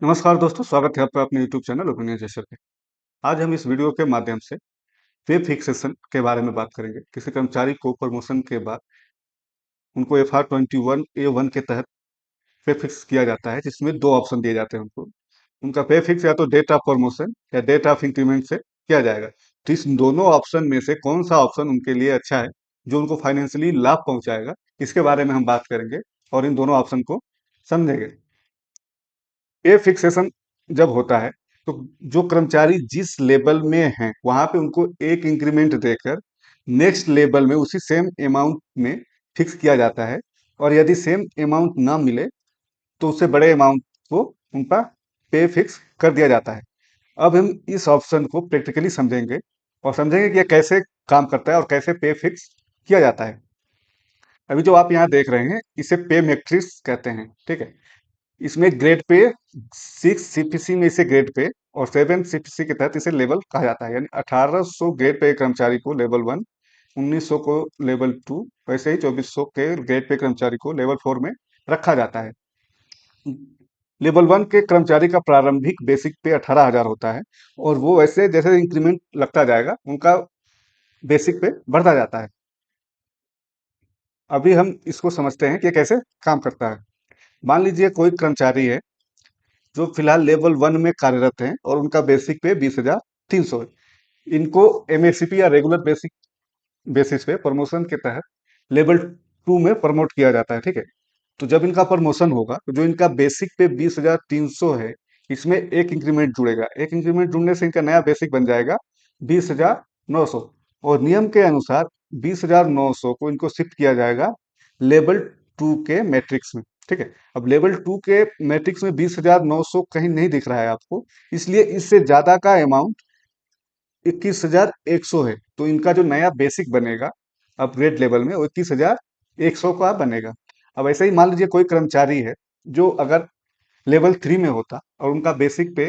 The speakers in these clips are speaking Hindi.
नमस्कार दोस्तों, स्वागत है आपका अपने यूट्यूब चैनल ओपिनियन जैसर पे। आज हम इस वीडियो के माध्यम से पे फिक्सेशन के बारे में बात करेंगे। किसी कर्मचारी को प्रमोशन के बाद उनको FR21A1 के तहत पे फिक्स किया जाता है, जिसमें दो ऑप्शन दिए जाते हैं उनको। उनका पे फिक्स या तो डेट ऑफ प्रमोशन या डेट ऑफ इंक्रीमेंट से किया जाएगा। तो इस दोनों ऑप्शन में से कौन सा ऑप्शन उनके लिए अच्छा है, जो उनको फाइनेंशियली लाभ पहुंचाएगा, इसके बारे में हम बात करेंगे और इन दोनों ऑप्शन को समझेंगे। पे फिक्सेशन जब होता है तो जो कर्मचारी जिस लेवल में हैं वहां पे उनको एक इंक्रीमेंट देकर नेक्स्ट लेवल में उसी सेम अमाउंट में फिक्स किया जाता है। और यदि सेम अमाउंट ना मिले तो उससे बड़े अमाउंट को उनका पे फिक्स कर दिया जाता है। अब हम इस ऑप्शन को प्रैक्टिकली समझेंगे और समझेंगे कि यह कैसे काम करता है और कैसे पे फिक्स किया जाता है। अभी जो आप यहाँ देख रहे हैं इसे पे मैट्रिक्स कहते हैं, ठीक है। इसमें ग्रेड पे 6 CPC में इसे ग्रेड पे और 7 CPC के तहत इसे लेवल कहा जाता है। यानी 1800 ग्रेड पे कर्मचारी को लेवल 1, 1900 को लेवल 2, वैसे ही 2400 के ग्रेड पे कर्मचारी को लेवल 4 में रखा जाता है। लेवल 1 के कर्मचारी का प्रारंभिक बेसिक पे 18,000 होता है और वो ऐसे जैसे इंक्रीमेंट लगता जाएगा उनका बेसिक पे बढ़ता जाता है। अभी हम इसको समझते हैं कि ये कैसे काम करता है। मान लीजिए कोई कर्मचारी है जो फिलहाल लेवल 1 में कार्यरत हैं और उनका बेसिक पे 20,300 है। इनको MACP या रेगुलर बेसिक बेसिस पे प्रमोशन के तहत लेवल 2 में प्रमोट किया जाता है, ठीक है। तो जब इनका प्रमोशन होगा तो जो इनका बेसिक पे 20,300 है, इसमें एक इंक्रीमेंट जुड़ेगा। एक इंक्रीमेंट जुड़ने से इनका नया बेसिक बन जाएगा 20,900 और नियम के अनुसार 20,900 को इनको शिफ्ट किया जाएगा लेवल 2 के मैट्रिक्स में, ठीक है। अब लेवल 2 के मैट्रिक्स में 20,900 कहीं नहीं दिख रहा है आपको, इसलिए इससे ज्यादा का अमाउंट 21,100 है। तो इनका जो नया बेसिक बनेगा अपग्रेड लेवल में वो 21,100 का बनेगा। अब ऐसे ही मान लीजिए कोई कर्मचारी है जो अगर लेवल 3 में होता और उनका बेसिक पे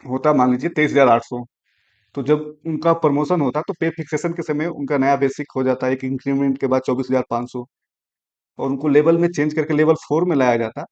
होता मान लीजिए 23,800, तो जब उनका प्रमोशन होता तो पे फिक्सेशन के समय उनका नया बेसिक हो जाता है एक इंक्रीमेंट के बाद 24,500 और उनको लेवल में चेंज करके लेवल 4 में लाया जाता।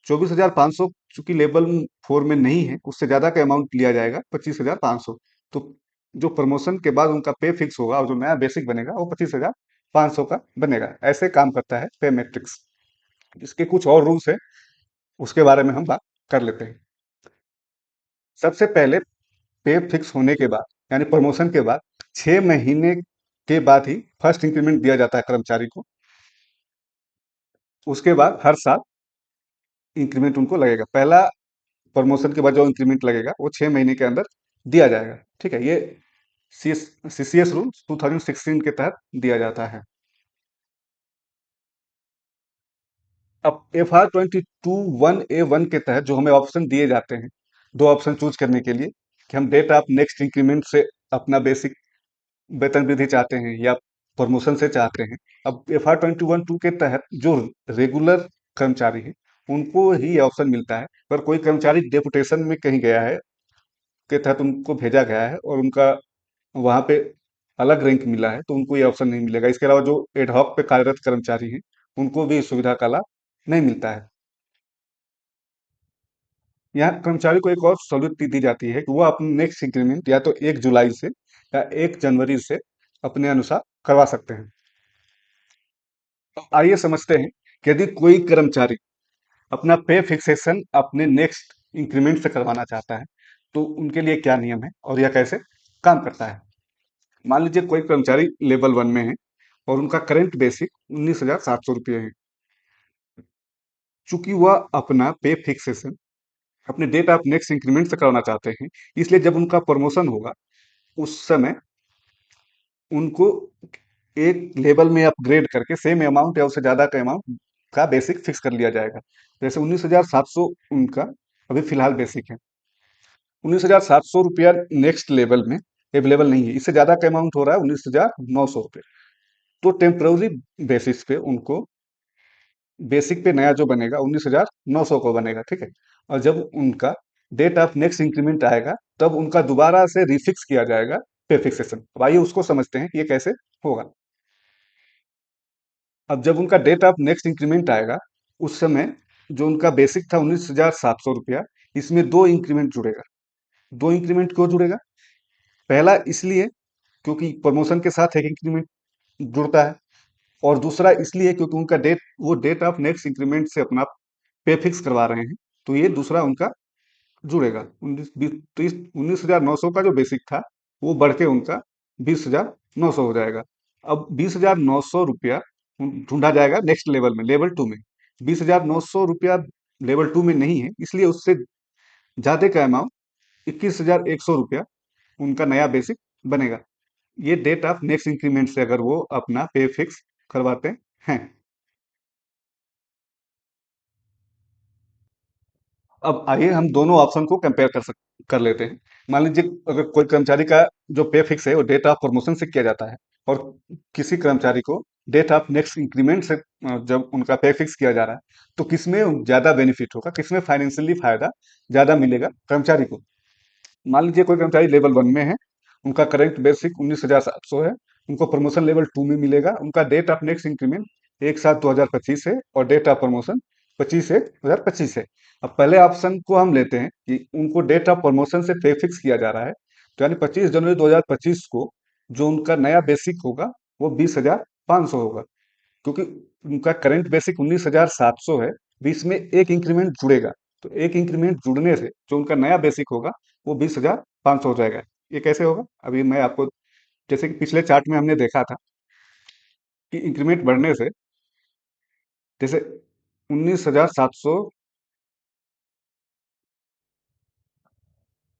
24,500 चूंकि लेवल 4 में नहीं है, उससे ज्यादा का अमाउंट लिया जाएगा 25,500। तो जो प्रमोशन के बाद उनका पे फिक्स होगा और जो नया बेसिक बनेगा वो 25,500 का बनेगा। ऐसे काम करता है पे मैट्रिक्स। इसके कुछ और रूल्स है, उसके बारे में हम बात कर लेते हैं। सबसे पहले पे फिक्स होने के बाद यानी प्रमोशन के बाद 6 महीने के बाद ही फर्स्ट इंक्रीमेंट दिया जाता है कर्मचारी को। उसके बाद हर साल इंक्रीमेंट उनको लगेगा। पहला प्रमोशन के बाद जो इंक्रीमेंट लगेगा वो 6 महीने के अंदर दिया जाएगा, ठीक है। ये CCS रूल 2016 के तहत दिया जाता है। अब FR22(1A1) के तहत जो हमें ऑप्शन दिए जाते हैं, दो ऑप्शन चूज करने के लिए कि हम डेट ऑफ नेक्स्ट इंक्रीमेंट से अपना बेसिक वेतन वृद्धि चाहते हैं या प्रमोशन से चाहते हैं। अब FR21(2) के तहत जो रेगुलर कर्मचारी है उनको ही ये ऑप्शन मिलता है। पर कोई कर्मचारी डेपुटेशन में कहीं गया है के तहत उनको भेजा गया है और उनका वहां पे अलग रैंक मिला है तो उनको ये ऑप्शन नहीं मिलेगा। इसके अलावा जो एडहॉक पे कार्यरत कर्मचारी हैं उनको भी इस सुविधा का लाभ नहीं मिलता है। यहाँ कर्मचारी को एक और सहूलियत दी जाती है कि वो अपने नेक्स्ट इंक्रीमेंट या तो 1 जुलाई से या 1 जनवरी से अपने अनुसार करवा सकते हैं। तो आइए समझते हैं कि यदि कोई कर्मचारी अपना पे फिक्सेशन अपने नेक्स्ट इंक्रीमेंट से करवाना चाहता है तो उनके लिए क्या नियम है और यह कैसे काम करता है। मान लीजिए कोई कर्मचारी लेवल 1 में है और उनका करंट बेसिक 19,700 रुपये है। चूंकि वह अपना पे फिक्सेशन अपने डेट ऑफ नेक्स्ट इंक्रीमेंट से कराना चाहते हैं, इसलिए जब उनका प्रमोशन होगा उस समय उनको एक लेवल में अपग्रेड करके सेम अमाउंट या उससे ज्यादा का अमाउंट का बेसिक फिक्स कर लिया जाएगा। जैसे 19,700 उनका अभी फिलहाल बेसिक है। 19,700 रुपया नेक्स्ट लेवल में अवेलेबल नहीं है, इससे ज्यादा का अमाउंट हो रहा है 19,900 रुपये। तो टेम्पररी बेसिस पे उनको बेसिक पे नया जो बनेगा 19,900 को बनेगा, ठीक है। और जब उनका डेट ऑफ नेक्स्ट इंक्रीमेंट आएगा तब उनका दोबारा से रिफिक्स किया जाएगा पे फिक्सेशन। अब आइए उसको समझते हैं कि ये कैसे होगा। अब जब उनका डेट ऑफ नेक्स्ट इंक्रीमेंट आएगा उस समय जो उनका बेसिक था 19,700 रुपया, इसमें दो इंक्रीमेंट जुड़ेगा। दो इंक्रीमेंट क्यों जुड़ेगा? पहला इसलिए क्योंकि प्रमोशन के साथ एक इंक्रीमेंट जुड़ता है, और दूसरा इसलिए क्योंकि उनका डेट ऑफ नेक्स्ट इंक्रीमेंट से अपना पे फिक्स करवा रहे हैं, तो ये दूसरा उनका जुड़ेगा। 19,900 का जो बेसिक था वो बढ़ के उनका 20,900 हो जाएगा। अब 20,900 रुपया ढूंढा जाएगा नेक्स्ट लेवल में, लेवल टू में। 20,900 रुपया लेवल टू में नहीं है, इसलिए उससे ज्यादा का अमाउंट 21,100 रुपया उनका नया बेसिक बनेगा। ये डेट ऑफ नेक्स्ट इंक्रीमेंट से अगर वो अपना पे फिक्स करवाते हैं। अब आइए हम दोनों ऑप्शन को कंपेयर कर लेते हैं। मान लीजिए अगर कोई कर्मचारी का जो पे फिक्स है वो डेट ऑफ प्रमोशन से किया जाता है, और किसी कर्मचारी को डेट ऑफ नेक्स्ट इंक्रीमेंट से जब उनका पे फिक्स किया जा रहा है, तो किसमें ज्यादा बेनिफिट होगा, किसमें फाइनेंशियली फायदा ज्यादा मिलेगा कर्मचारी को? मान लीजिए कोई कर्मचारी लेवल वन में है, उनका करंट बेसिक 19,700 है, उनको प्रमोशन लेवल टू में मिलेगा, उनका डेट ऑफ नेक्स्ट इंक्रीमेंट 1/7/2025 है, और डेट ऑफ प्रमोशन 25/1/2025 है। अब पहले ऑप्शन को हम लेते हैं कि उनको डेट ऑफ प्रमोशन से पे फिक्स किया जा रहा है, तो यानी 25 जनवरी 2025 को जो उनका नया बेसिक होगा वो 20,500 होगा, क्योंकि उनका करंट बेसिक 19,700 है, बीच में एक इंक्रीमेंट जुड़ेगा। तो एक इंक्रीमेंट जुड़ने से जो उनका नया बेसिक होगा वो 20,500 हो जाएगा। ये कैसे होगा? अभी मैं आपको, जैसे कि पिछले चार्ट में हमने देखा था कि इंक्रीमेंट बढ़ने से, जैसे 19,700,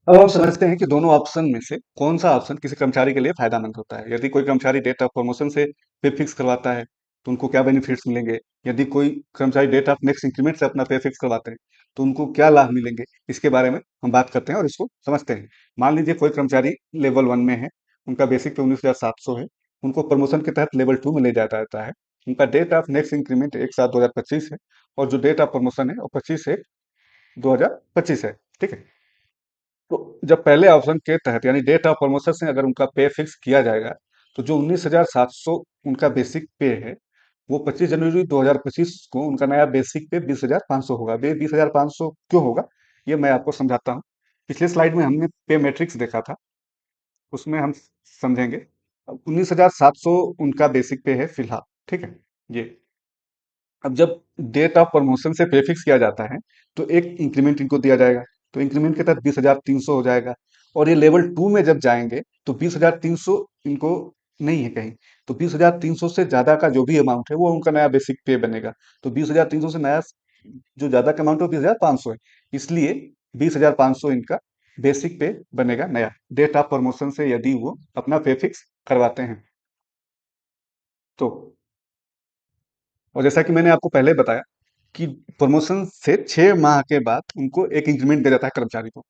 अब हम समझते हैं कि दोनों ऑप्शन में से कौन सा ऑप्शन किसी कर्मचारी के लिए फायदेमंद होता है। यदि कोई कर्मचारी डेट ऑफ प्रमोशन से पे फिक्स करवाता है तो उनको क्या बेनिफिट्स मिलेंगे, यदि कोई कर्मचारी डेट ऑफ नेक्स्ट इंक्रीमेंट से अपना पे फिक्स करवाते हैं तो उनको क्या लाभ मिलेंगे, इसके बारे में हम बात करते हैं और इसको समझते हैं। मान लीजिए कोई कर्मचारी लेवल वन में है, उनका बेसिक पे 19,700 है, उनको प्रमोशन के तहत लेवल टू में ले जाया जाता है, उनका डेट ऑफ नेक्स्ट इंक्रीमेंट 1/7/2025 है, और जो डेट ऑफ प्रमोशन है वो 25/1/2025 है। ठीक है। तो जब पहले ऑप्शन के तहत यानी डेट ऑफ प्रमोशन से अगर उनका पे फिक्स किया जाएगा, तो जो 19,700 उनका बेसिक पे है वो 25 जनवरी 2025 को उनका नया बेसिक पे 20,500 होगा। 20,500 क्यों होगा, ये मैं आपको समझाता हूँ। पिछले स्लाइड में हमने पे मैट्रिक्स देखा था, उसमें हम समझेंगे। अब 19,700 उनका बेसिक पे है फिलहाल। ठीक है। ये अब जब डेट ऑफ प्रमोशन से पे फिक्स किया जाता है तो एक इंक्रीमेंट इनको दिया जाएगा, तो इंक्रीमेंट के तहत 20,300 हो जाएगा। और ये लेवल टू में जब जाएंगे तो 20,300 इनको नहीं है कहीं, तो 20,300 से ज्यादा का जो भी अमाउंट है वो उनका नया बेसिक पे बनेगा। तो 20,300 से नया जो ज्यादा का अमाउंट है वो 20,500 है, इसलिए 20,500 इनका बेसिक पे बनेगा नया, डेट ऑफ प्रमोशन से यदि वो अपना पे फिक्स करवाते हैं तो। और जैसा कि मैंने आपको पहले बताया कि प्रमोशन से 6 माह के बाद उनको एक इंक्रीमेंट दिया जाता है कर्मचारी को,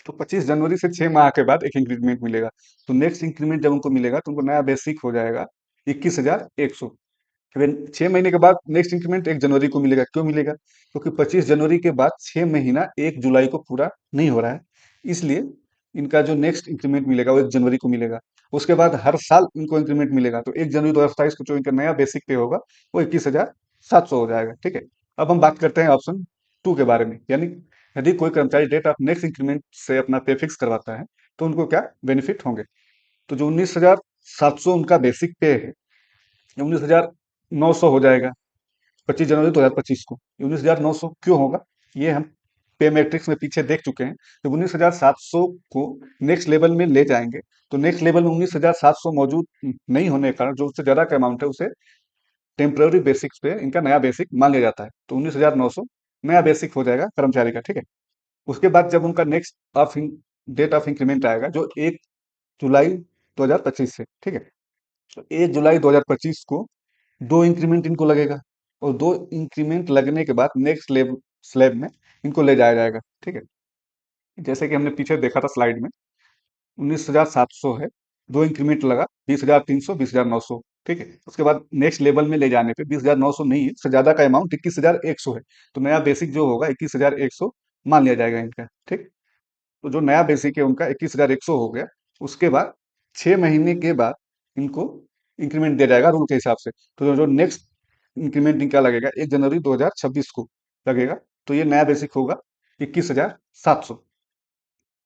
तो 25 जनवरी से 6 माह के बाद एक इंक्रीमेंट मिलेगा। तो नेक्स्ट इंक्रीमेंट जब उनको मिलेगा तो उनको नया बेसिक हो जाएगा 21,100। फिर 6 महीने के बाद नेक्स्ट इंक्रीमेंट 1 जनवरी को मिलेगा। क्यों मिलेगा? क्योंकि 25 जनवरी के बाद 6 महीना 1 जुलाई को पूरा नहीं हो रहा है, इसलिए इनका जो नेक्स्ट इंक्रीमेंट मिलेगा वो 1 जनवरी को मिलेगा। उसके बाद हर साल इनको इंक्रीमेंट मिलेगा, तो 1 जनवरी 2027 को जो इनका नया बेसिक पे होगा वो 21,700 हो जाएगा। ठीक है। अब हम बात करते हैं ऑप्शन टू के बारे में, यानी यदि कोई कर्मचारी डेट ऑफ नेक्स्ट इंक्रीमेंट से अपना पे फिक्स करवाता है तो उनको क्या बेनिफिट होंगे। तो जो 19,700 उनका बेसिक पे है, 19,900 हो जाएगा 25 जनवरी 2025 को। 19,900 क्यों होगा, ये हम पे मैट्रिक्स में पीछे देख चुके हैं। जब 19,700 को नेक्स्ट लेवल में ले जाएंगे तो नेक्स्ट लेवल में 19,700 मौजूद नहीं होने के कारण जो उससे ज्यादा का अमाउंट है उसे टेम्पररी बेसिक्स पे इनका नया बेसिक मान लिया जाता है, तो 19,900 नया बेसिक हो जाएगा कर्मचारी का। ठीक है। उसके बाद जब उनका नेक्स्ट डेट ऑफ इंक्रीमेंट आएगा जो 1 जुलाई 2025 से। ठीक है। तो 1 जुलाई 2025 को दो इंक्रीमेंट इनको लगेगा, और दो इंक्रीमेंट लगने के बाद नेक्स्ट स्लैब में इनको ले जाया जाएगा। ठीक है। जैसे कि हमने पीछे देखा था स्लाइड में, 19,700 है, दो इंक्रीमेंट लगा 20,300 20,900। ठीक है। उसके बाद नेक्स्ट लेवल में ले जाने पे 20,900 नहीं है, उससे ज्यादा का अमाउंट 21,100 है, तो नया बेसिक जो होगा 21,100 मान लिया जाएगा इनका। ठीक। तो जो नया बेसिक है उनका 21,100 हो गया। उसके बाद 6 महीने के बाद इनको इंक्रीमेंट दिया जाएगा रूल के हिसाब से। तो जो नेक्स्ट इंक्रीमेंट इनका लगेगा 1 जनवरी 2026 को, लगेगा। तो ये नया बेसिक होगा 21,700।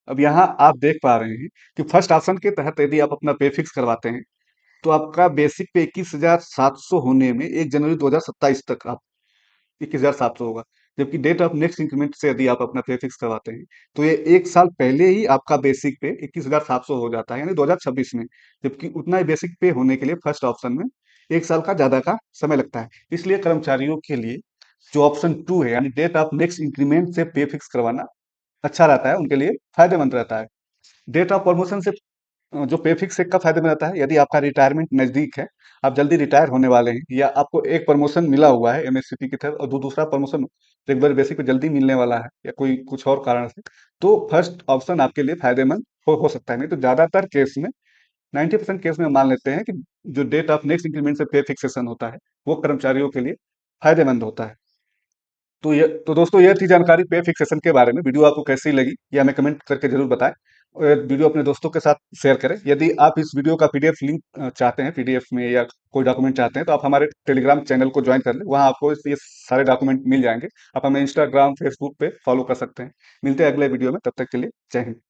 अब यहाँ आप देख पा रहे हैं कि फर्स्ट ऑप्शन के तहत यदि आप अपना पे फिक्स करवाते हैं तो आपका बेसिक पे 21,700 होने में 1 जनवरी 2027 तक आप 21,700 होगा। जबकि डेट ऑफ नेक्स्ट इंक्रीमेंट से यदि आप अपना पे फिक्स करवाते हैं तो ये 1 साल पहले ही आपका बेसिक पे 21,700 हो जाता है, यानी 2026 में। जबकि उतना ही बेसिक पे होने के लिए फर्स्ट ऑप्शन में 1 साल का ज्यादा का समय लगता है। इसलिए कर्मचारियों के लिए जो ऑप्शन 2 है, यानी डेट ऑफ नेक्स्ट इंक्रीमेंट से पे फिक्स करवाना अच्छा रहता है, उनके लिए फायदेमंद रहता है। डेट ऑफ प्रमोशन से जो पे फिक्स से कब फायदे में रहता है, यदि आपका रिटायरमेंट नजदीक है, आप जल्दी रिटायर होने वाले हैं, या आपको एक प्रमोशन मिला हुआ है एमएससीपी की तरफ और दूसरा प्रमोशन रेगुलर बेसिक पे जल्दी मिलने वाला है, या कोई कुछ और कारण से, तो फर्स्ट ऑप्शन आपके लिए फायदेमंद हो सकता है। नहीं तो ज्यादातर केस में 90% केस में हम मान लेते हैं कि जो डेट ऑफ नेक्स्ट इंक्रीमेंट से पे फिक्सेशन होता है वो कर्मचारियों के लिए फायदेमंद होता है। तो दोस्तों ये थी जानकारी पे फिक्सेशन के बारे में। वीडियो आपको कैसी लगी ये हमें कमेंट करके जरूर बताएं, और वीडियो अपने दोस्तों के साथ शेयर करें। यदि आप इस वीडियो का पीडीएफ लिंक चाहते हैं, पीडीएफ में या कोई डॉक्यूमेंट चाहते हैं, तो आप हमारे टेलीग्राम चैनल को ज्वाइन कर लें, वहां आपको ये सारे डॉक्यूमेंट मिल जाएंगे। आप हमें इंस्टाग्राम फेसबुक पे फॉलो कर सकते हैं। मिलते हैं अगले वीडियो में, तब तक के लिए जय हिंद।